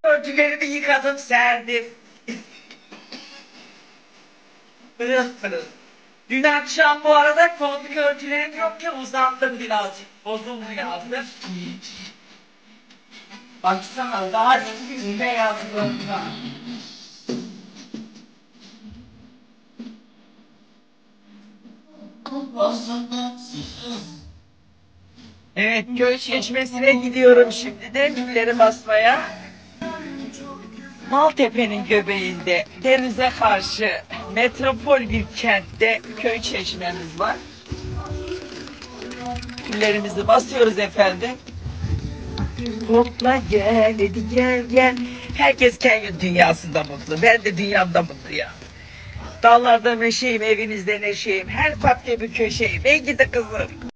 Örtülerimi yıkadım, serdim. Pırıl pırıl. Dün akşam bu arada koltuk örtülerim yok ki uzandım birazcık. Bozuldu yazdım. Baksana daha yüzüne yazdım. Evet, köy çeşmesine gidiyorum şimdi de gülleri basmaya. Maltepe'nin göbeğinde denize karşı metropol bir kentte köy çeşmemiz var. Güllerimizi basıyoruz efendim. Hopla gel, hadi gel gel. Herkes kendi dünyasında mutlu. Ben de dünyamda mutluyum. Dallarda neşeyim, evinizde neşeyim. Her parkta bir köşeyim. Ben gidi kızım.